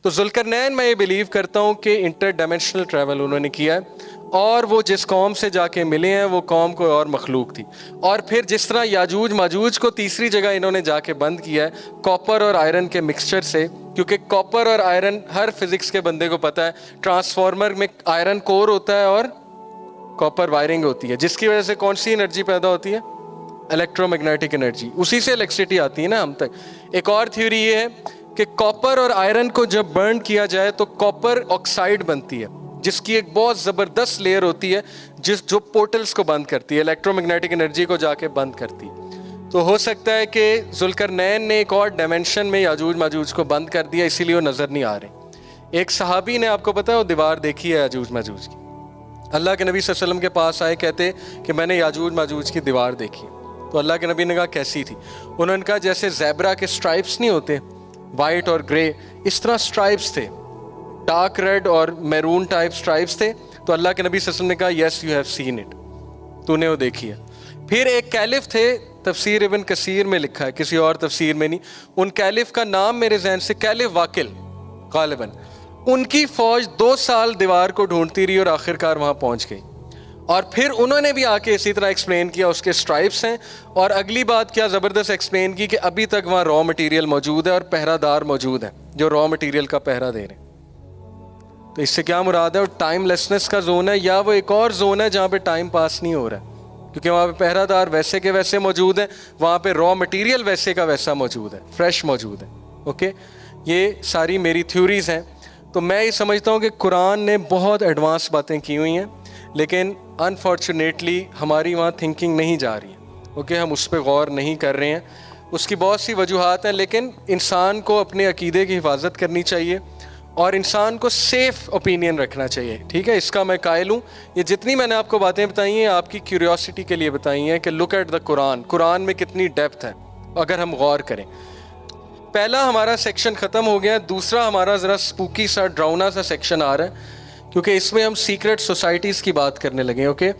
तो जुल्करनैन मैं ये बिलीव करता हूँ कि इंटर डायमेंशनल ट्रैवल उन्होंने किया है, और वो जिस कौम से जाके मिले हैं वो कौम कोई और मखलूक थी। और फिर जिस तरह याजूज माजूज को तीसरी जगह इन्होंने जाके बंद किया है कॉपर और आयरन के मिक्सचर से, क्योंकि कॉपर और आयरन हर फिजिक्स के बंदे को पता है, ट्रांसफार्मर में आयरन कोर होता है और कॉपर वायरिंग होती है, जिसकी वजह से कौन सी एनर्जी पैदा होती है, इलेक्ट्रोमैग्नेटिक एनर्जी, उसी से इलेक्ट्रिसिटी आती है ना हम तक। एक और थ्योरी ये है कि कॉपर और आयरन को जब बर्न किया जाए तो कॉपर ऑक्साइड बनती है, जिसकी एक बहुत ज़बरदस्त लेयर होती है जो पोर्टल्स को बंद करती है, इलेक्ट्रोमैग्नेटिक एनर्जी को जाके बंद करती है। तो हो सकता है कि जुल्करनैन ने एक और डायमेंशन में याजूज माजूज को बंद कर दिया, इसीलिए वो नज़र नहीं आ रहे। एक सहाबी ने, आपको पता है, वो दीवार देखी है याजूज माजूज की। अल्लाह के नबी सल्लल्लाहु अलैहि वसल्लम के पास आए, कहते कि मैंने याजूज माजूज की दीवार देखी। तो अल्लाह के नबी ने कहा कैसी थी? उन्होंने कहा जैसे ज़ेब्रा के स्ट्राइप्स नहीं होते, वाइट और ग्रे, इस तरह स्ट्राइप्स थे, डार्क रेड और मैरून टाइप स्ट्राइप्स थे। तो अल्लाह के नबी सल्लल्लाहु अलैहि वसल्लम ने कहा yes you have seen it, तूने वो देखी है। फिर एक कैलिफ थे, तफसीर इब्न कसीर में लिखा है, किसी और तफसीर में नहीं, उन कैलिफ का नाम मेरे जहन से कैलिफ वाकिल गालिबन, उनकी फौज 2 साल दीवार को ढूंढती रही और आखिरकार वहाँ पहुँच गई। और फिर उन्होंने भी आके इसी तरह एक्सप्लेन किया, उसके स्ट्राइप्स हैं, और अगली बात क्या ज़बरदस्त एक्सप्लेन की कि अभी तक वहाँ रॉ मटेरियल मौजूद है और पहरादार मौजूद है जो रॉ मटेरियल का पहरा दे रहे हैं। तो इससे क्या मुराद है? और टाइमलेसनेस का जोन है, या वो एक और जोन है जहाँ पे टाइम पास नहीं हो रहा है, क्योंकि वहाँ पे पहरादार वैसे के वैसे मौजूद है, वहाँ पे रॉ मटेरियल वैसे का वैसा मौजूद है, फ्रेश मौजूद है। ओके, ये सारी मेरी थ्योरीज हैं। तो मैं ये समझता हूँ कि कुरान ने बहुत एडवांस बातें की हुई हैं, लेकिन अनफॉर्चुनेटली हमारी वहाँ थिंकिंग नहीं जा रही है। ओके, हम उस पर गौर नहीं कर रहे हैं। उसकी बहुत सी वजूहात हैं, लेकिन इंसान को अपने अकीदे की हिफाजत करनी चाहिए और इंसान को सेफ़ ओपिनियन रखना चाहिए। ठीक है, इसका मैं कायल हूँ। ये जितनी मैंने आपको बातें बताई हैं आपकी क्यूरियोसिटी के लिए बताई हैं कि look at the Quran, Quran में कितनी डेप्थ है अगर हम गौर करें। पहला हमारा सेक्शन ख़त्म हो गया, दूसरा हमारा ज़रा स्पूकी सा ड्राउना सा सेक्शन आ रहा है, क्योंकि इसमें हम सीक्रेट सोसाइटीज़ की बात करने लगे। ओके,